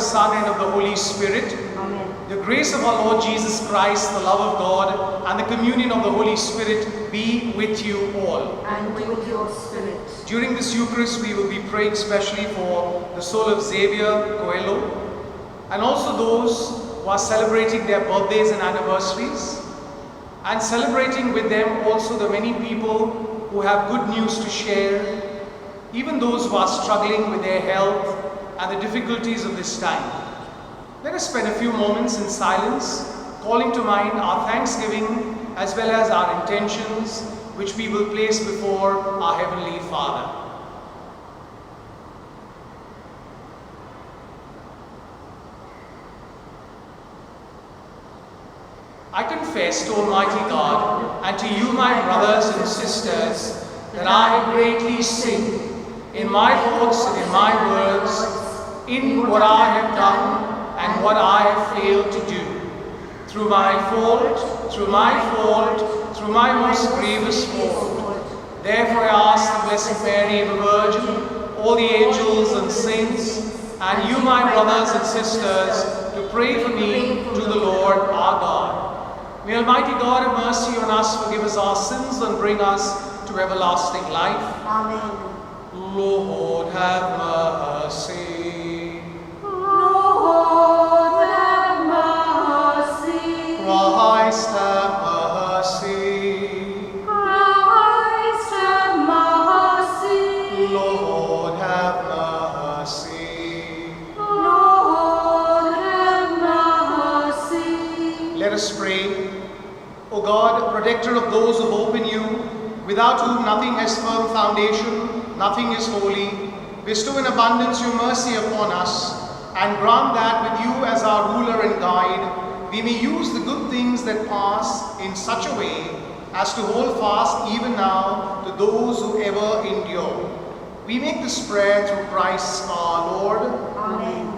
Son, and of the Holy Spirit. Amen. The grace of our Lord Jesus Christ, the love of God, and the communion of the Holy Spirit be with you all. And with your spirit. During this Eucharist, we will be praying specially for the soul of Xavier Coelho, and also those who are celebrating their birthdays and anniversaries, and celebrating with them also the many people who have good news to share, even those who are struggling with their health and the difficulties of this time. Let us spend a few moments in silence, calling to mind our thanksgiving as well as our intentions, which we will place before our Heavenly Father. I confess to Almighty God and to you, my brothers and sisters, that I have greatly sinned in my thoughts and in my words, in what I have done and what I have failed to do. Through my fault, through my most grievous fault. Therefore I ask the Blessed Mary, the Virgin, all the angels and saints, and you, my brothers and sisters, to pray for me to the Lord our God. May Almighty God have mercy on us, forgive us our sins, and bring us to everlasting life. Amen. Lord, have mercy. Lord, have mercy. Christ, have mercy. Christ, have mercy. Lord, have mercy. Lord, have mercy. Let us pray. O God, protector of those who hope in you, without whom nothing has firm foundation, nothing is holy, bestow in abundance your mercy upon us, and grant that with you as our ruler and guide, we may use the good things that pass in such a way as to hold fast even now to those who ever endure. We make this prayer through Christ our Lord. Amen.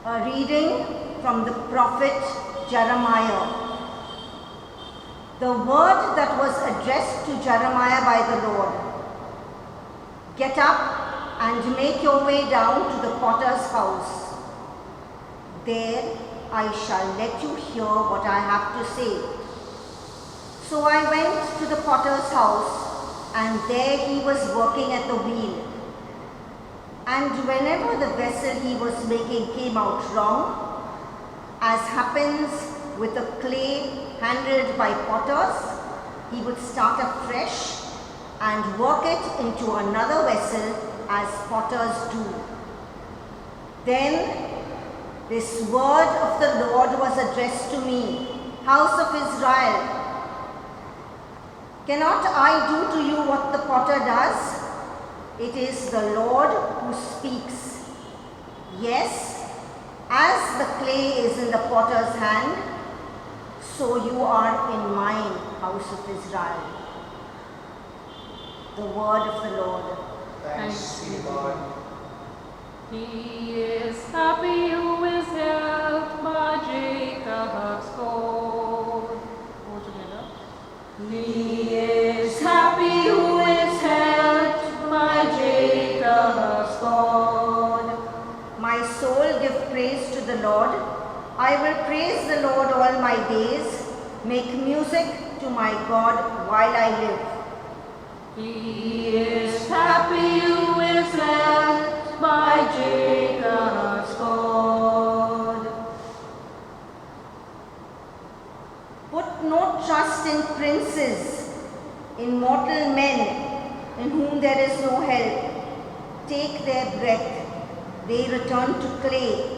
A reading from the prophet Jeremiah. The word that was addressed to Jeremiah by the Lord. Get up and make your way down to the potter's house. There I shall let you hear what I have to say. So I went to the potter's house, and there he was working at the wheel. And whenever the vessel he was making came out wrong, as happens with the clay handled by potters, he would start afresh and work it into another vessel as potters do. Then this word of the Lord was addressed to me, house of Israel. Cannot I do to you what the potter does? It is the Lord who speaks. Yes, as the clay is in the potter's hand, so you are in mine, house of Israel. The word of the Lord. Thanks be to God. He is happy who is helped by Jacob's cord. All together. He is happy who is helped by Jacob's cord. My soul give praise to the Lord. I will praise the Lord all my days, make music to my God while I live. He is happy who is helped by Jacob's cord. Put no trust in princes, in mortal men, in whom there is no help. Take their breath, they return to clay,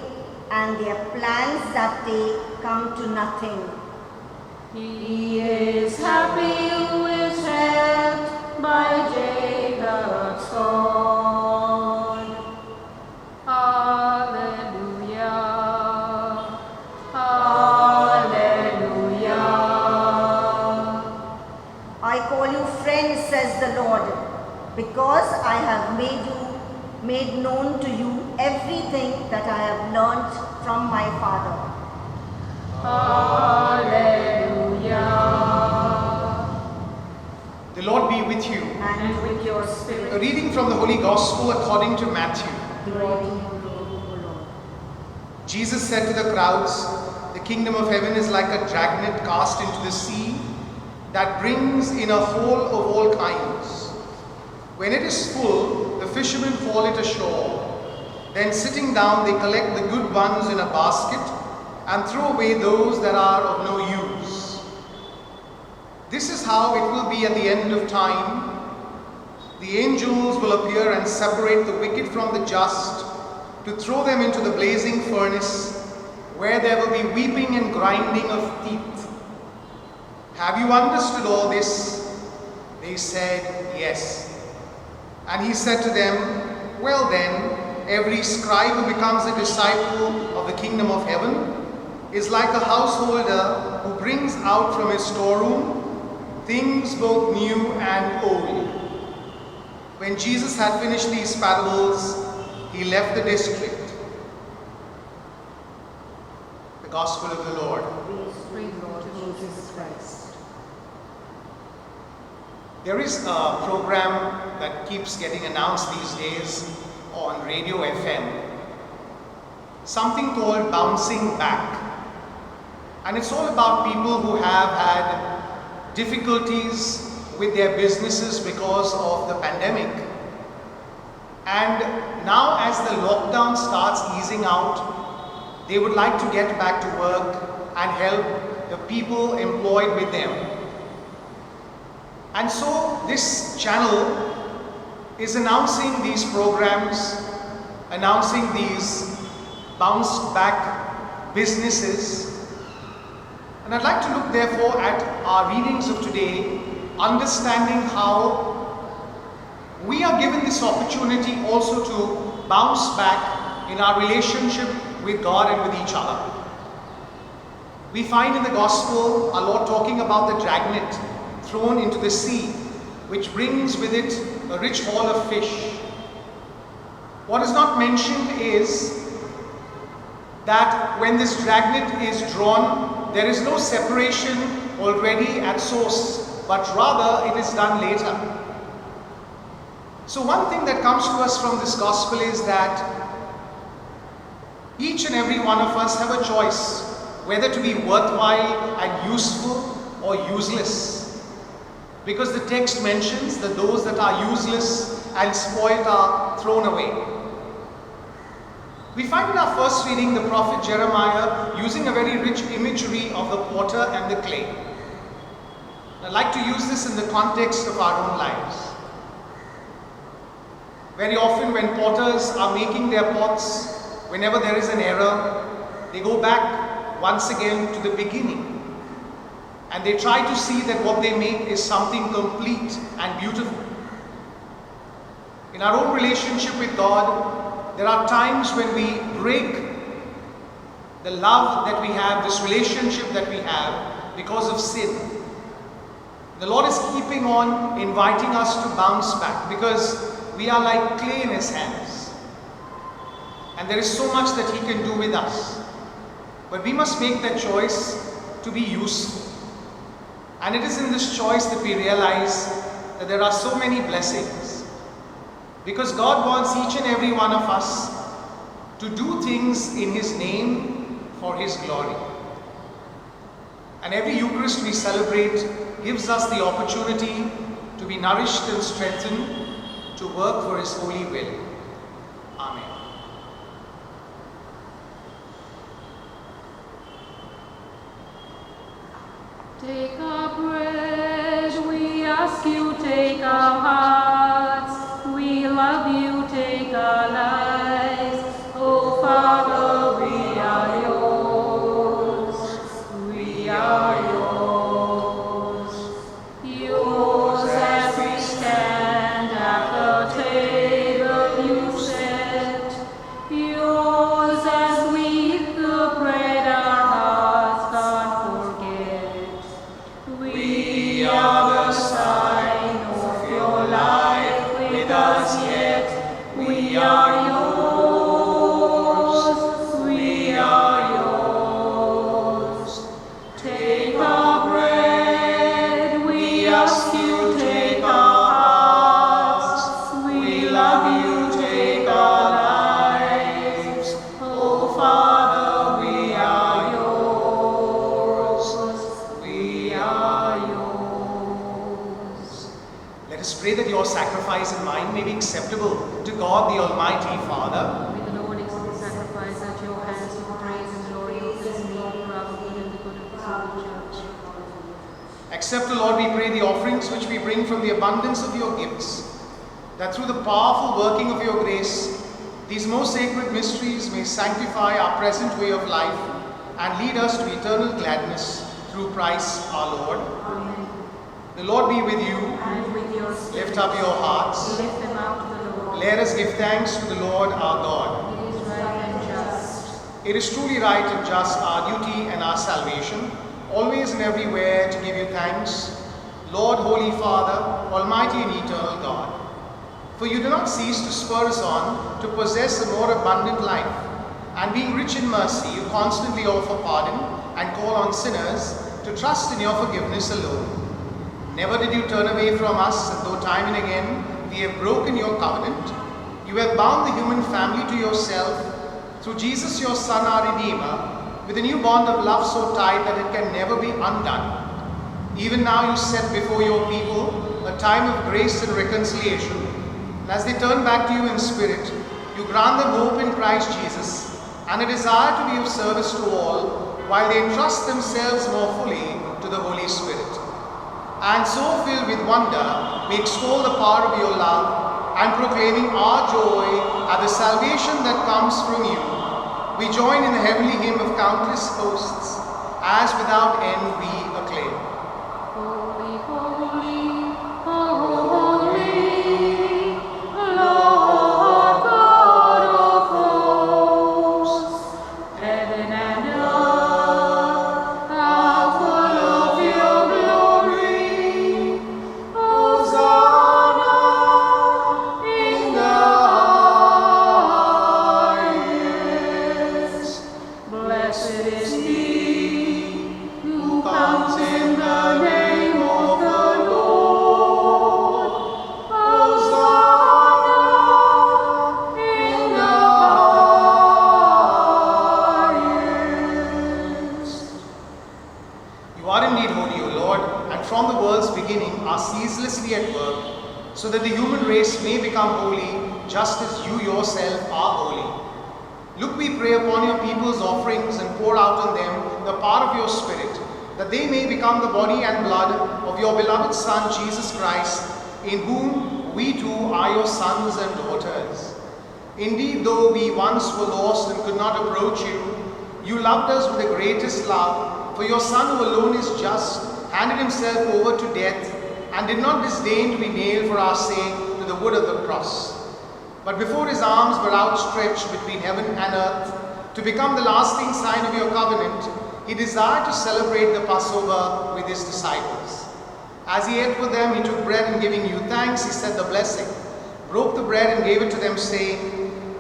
and their plans that day come to nothing. He is happy who is helped by Jacob's cord. Hallelujah. Hallelujah. I call you friends, says the Lord, because I have made known to you everything that I have learnt from my Father. Hallelujah. The Lord be with you. And with your A spirit. reading from the Holy Gospel according to Matthew. Glory to you, Lord. Jesus said to the crowds, "The kingdom of heaven is like a dragnet cast into the sea that brings in a haul of all kinds. When it is full, the fishermen haul it ashore. Then sitting down, they collect the good ones in a basket and throw away those that are of no use. This is how it will be at the end of time. The angels will appear and separate the wicked from the just, to throw them into the blazing furnace, where there will be weeping and grinding of teeth." "Have you understood all this?" They said, "Yes." And he said to them, "Well then, every scribe who becomes a disciple of the kingdom of heaven is like a householder who brings out from his storeroom things both new and old." When Jesus had finished these parables, he left the district. The Gospel of the Lord. Praise Lord Jesus Christ. There is a program that keeps getting announced these days on Radio FM, something called Bouncing Back. And it's all about people who have had difficulties with their businesses because of the pandemic. And now as the lockdown starts easing out, they would like to get back to work and help the people employed with them. And so this channel is announcing these programs, announcing these bounce back businesses. And I'd like to look therefore at our readings of today, understanding how we are given this opportunity also to bounce back in our relationship with God and with each other. We find in the Gospel our Lord talking about the dragnet thrown into the sea, which brings with it a rich haul of fish. What is not mentioned is that when this dragnet is drawn, there is no separation already at source, but rather it is done later. So one thing that comes to us from this gospel is that each and every one of us have a choice whether to be worthwhile and useful or useless. Because the text mentions that those that are useless and spoiled are thrown away. We find in our first reading the prophet Jeremiah using a very rich imagery of the potter and the clay. I'd like to use this in the context of our own lives. Very often when potters are making their pots, whenever there is an error, they go back once again to the beginning. And they try to see that what they make is something complete and beautiful. In our own relationship with God, there are times when we break the love that we have, this relationship that we have, because of sin. The Lord is keeping on inviting us to bounce back because we are like clay in His hands. And there is so much that He can do with us. But we must make that choice to be useful. And it is in this choice that we realize that there are so many blessings. Because God wants each and every one of us to do things in His name for His glory. And every Eucharist we celebrate gives us the opportunity to be nourished and strengthened to work for His holy will. Amen. Take our bread, we ask you, take our hearts. We love you, take our lives. Oh Father, we are yours. We are yours. Yours as we stand at the table you set. Yours as we eat the bread our hearts can't forget. We are the sign of your love. pray that your sacrifice and mine may be acceptable to God the Almighty Father. May the Lord accept the sacrifice at your hands for the praise and glory of his name, for our good and the good of his holy church. Accept, O Lord, we pray, the offerings which we bring from the abundance of your gifts, that through the powerful working of your grace, these most sacred mysteries may sanctify our present way of life and lead us to eternal gladness through Christ our Lord. Amen. The Lord be with you. And with your spirit, Lift up your hearts. lift them up to the Lord. Let us give thanks to the Lord our God. It is right and just. It is truly right and just, our duty and our salvation, always and everywhere to give you thanks, Lord, Holy Father, Almighty and eternal God. For you do not cease to spur us on to possess a more abundant life, and being rich in mercy, you constantly offer pardon and call on sinners to trust in your forgiveness alone. Never did you turn away from us, and though time and again we have broken your covenant, you have bound the human family to yourself through Jesus your Son, our Redeemer, with a new bond of love so tight that it can never be undone. Even now you set before your people a time of grace and reconciliation, and as they turn back to you in spirit, you grant them hope in Christ Jesus and a desire to be of service to all, while they entrust themselves more fully to the Holy Spirit. And so filled with wonder, we extol the power of your love, and proclaiming our joy at the salvation that comes from you, we join in the heavenly hymn of countless hosts, as without end we acclaim. Holy, holy, holy, Lord God of hosts, heaven and earth are full of your glory. Hosanna in the highest. Blessed is he who comes in the name of the Lord. Hosanna in the highest. You are indeed holy, O Lord, and from the world's beginning are ceaselessly at work, so that the human race may become holy, just as you yourself are holy. Look, we pray, upon your people's offerings and pour out on them the power of your Spirit, that they may become the body and blood of your beloved Son, Jesus Christ, in whom we too are your sons and daughters. Indeed, though we once were lost and could not approach you, you loved us with the greatest love, for your Son, who alone is just, handed himself over to death and did not disdain to be nailed for our sake to the wood of the cross. But before his arms were outstretched between heaven and earth, to become the lasting sign of your covenant, he desired to celebrate the Passover with his disciples. As he ate with them, he took bread, and giving you thanks, he said the blessing, broke the bread and gave it to them, saying,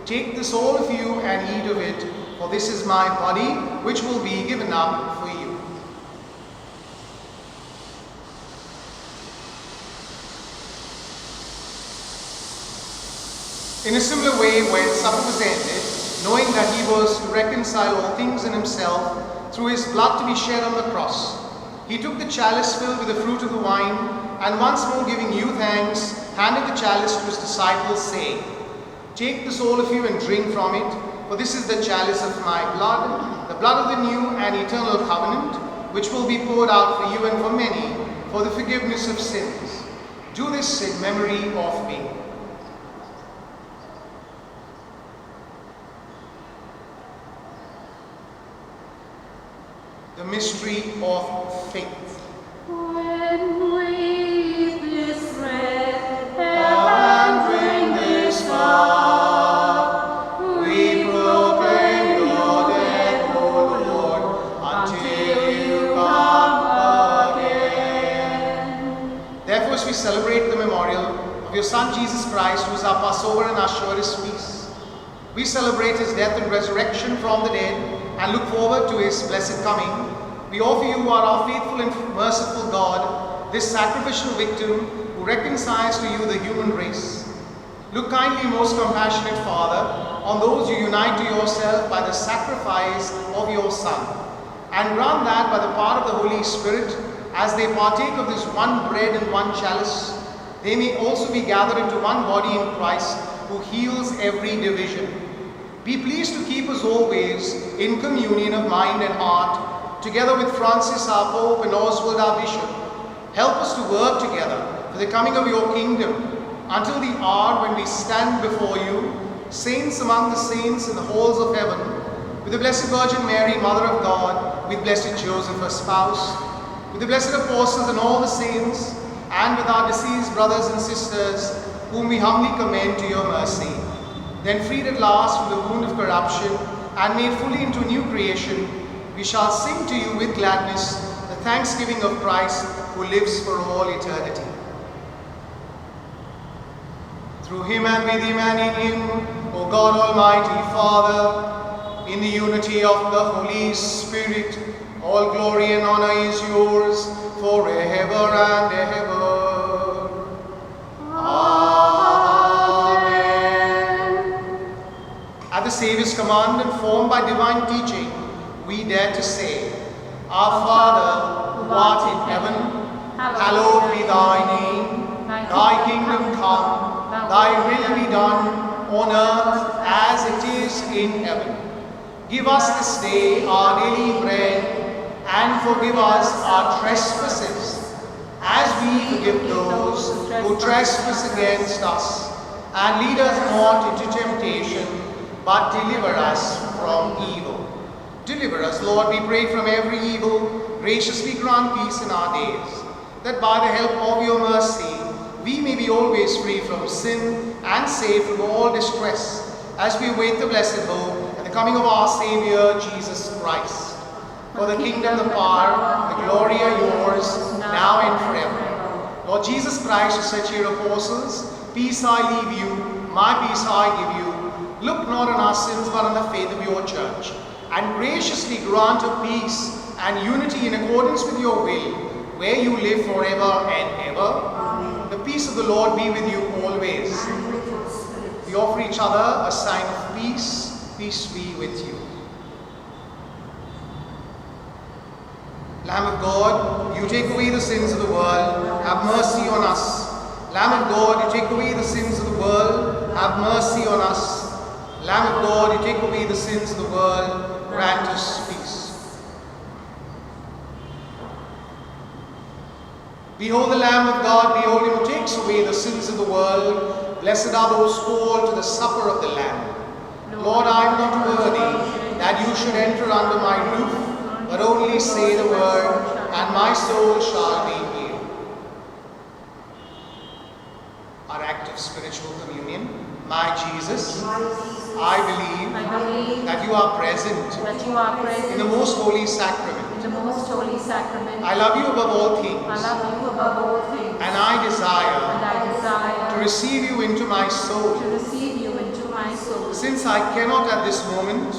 "Take this, all of you, and eat of it, for this is my body, which will be given up for you." In a similar way, when supper was ended, knowing that he was to reconcile all things in himself through his blood to be shed on the cross, he took the chalice filled with the fruit of the wine, and once more giving you thanks, handed the chalice to his disciples, saying, "Take this, all of you, and drink from it, for this is the chalice of my blood, the blood of the new and eternal covenant, which will be poured out for you and for many for the forgiveness of sins. Do this in memory of me." The mystery of faith. When we eat this bread And bring this cup, we proclaim your death, O Lord, until you come again. Therefore, as we celebrate the memorial of your Son Jesus Christ, who is our Passover and our surest peace, we celebrate his death and resurrection from the dead, and look forward to his blessed coming. We offer you, our faithful and merciful God, this sacrificial victim who reconciles to you the human race. Look kindly, most compassionate Father, on those you unite to yourself by the sacrifice of your Son, and grant that by the power of the Holy Spirit, as they partake of this one bread and one chalice, they may also be gathered into one body in Christ, who heals every division. Be pleased to keep us always in communion of mind and heart, together with Francis our Pope and Oswald our Bishop. Help us to work together for the coming of your kingdom, until the hour when we stand before you, saints among the saints in the halls of heaven, with the Blessed Virgin Mary, Mother of God, with Blessed Joseph, her spouse, with the blessed apostles and all the saints, and with our deceased brothers and sisters, whom we humbly commend to your mercy. Then freed at last from the wound of corruption, and made fully into new creation, we shall sing to you with gladness the thanksgiving of Christ, who lives for all eternity. Through him and with him and in him, O God Almighty Father, in the unity of the Holy Spirit, all glory and honor is yours forever and ever. Amen. At the Saviour's command and formed by divine teaching, we dare to say, Our Father, who art in heaven, hallowed be thy name. Thy kingdom come, thy will be done on earth as it is in heaven. Give us this day our daily bread, and forgive us our trespasses, as we forgive those who trespass against us. And lead us not into temptation, but deliver us from evil. Deliver us, Lord, we pray, from every evil. Graciously grant peace in our days, that by the help of your mercy, we may be always free from sin and safe from all distress, as we await the blessed hope and the coming of our Saviour, Jesus Christ. For the kingdom, the power, the glory are yours, now and forever. Lord Jesus Christ, who said to your apostles, Peace I leave you, my peace I give you. Look not on our sins, but on the faith of your church, and graciously grant her peace and unity in accordance with your will, where you live forever and ever. The peace of the Lord be with you always. We offer each other a sign of peace. Peace be with you. Lamb of God, you take away the sins of the world, have mercy on us. Lamb of God, you take away the sins of the world, have mercy on us. Lamb of God, you take away the sins of the world, grant us peace. Behold the Lamb of God, behold him who takes away the sins of the world. Blessed are those called to the supper of the Lamb. Lord, I am not worthy that you should enter under my roof, but only say the word, and my soul shall be healed. Our act of spiritual communion. My Jesus, I believe that you are present in the most holy sacrament. I love you above all things, and I desire to receive you into my soul. Since I cannot at this moment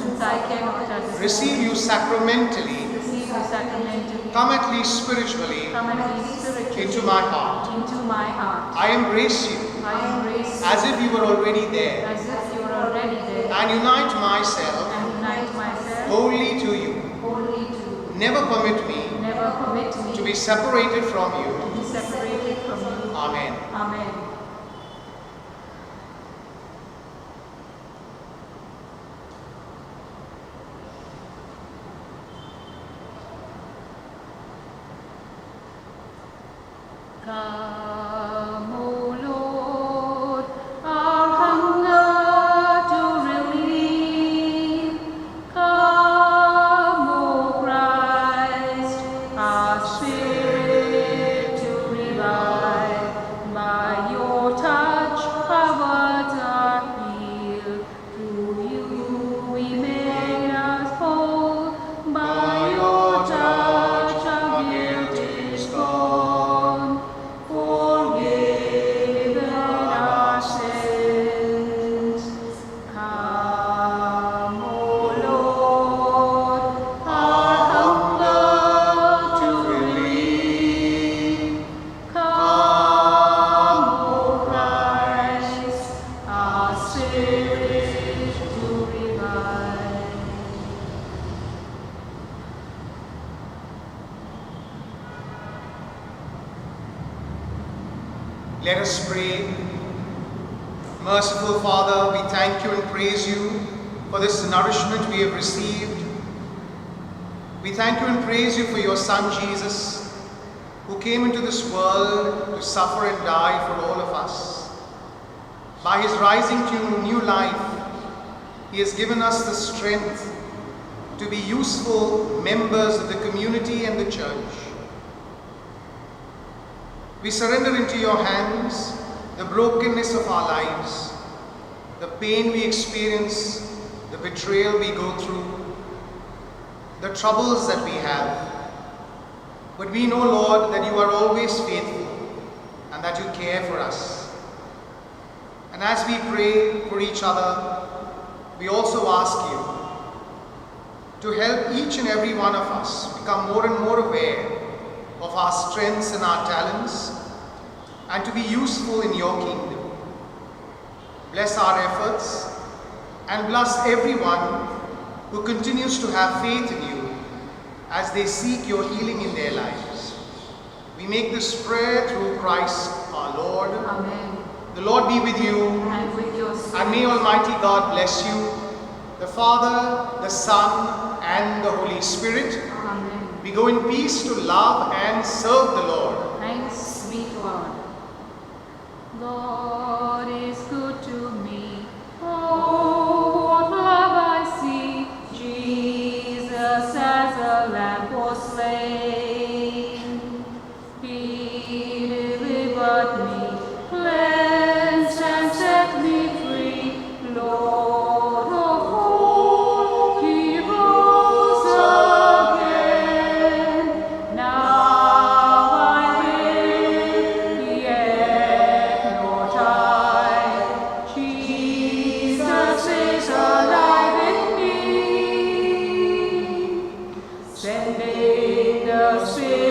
receive you sacramentally, come at least spiritually into my heart. I embrace you as if you were already there, and unite myself wholly to you. Never permit me to be separated from you. Amen. Come, O Lord, our hunger to relieve. Come, O Christ, our spirit to revive. By your touch, our words are healed. Through you we made us whole. By your touch, our guilt is gone. For Let us pray. Merciful Father, we thank you and praise you for this nourishment we have received. We thank you and praise you for your Son Jesus, who came into this world to suffer and die for all of us. By his rising to new life, he has given us the strength to be useful members of the community and the church. We surrender into your hands the brokenness of our lives, the pain we experience, the betrayal we go through, the troubles that we have. But we know, Lord, that you are always faithful and that you care for us. And as we pray for each other, we also ask you to help each and every one of us become more and more aware of our strengths and our talents, and to be useful in your kingdom. Bless our efforts and bless everyone who continues to have faith in you as they seek your healing in their lives. We make this prayer through Christ our Lord. Amen. The Lord be with you, And with your spirit. and may Almighty God bless you, the Father, the Son, and the Holy Spirit. Amen. We go in peace to love and serve the Lord. Thanks be to God. God is good to me. Oh, what love I see. Jesus as a lamb was slain. He delivered me, cleansed and set me free. Lord of all, he rose again. Now I live, yet not I. Jesus is alive in me. Sending the Spirit.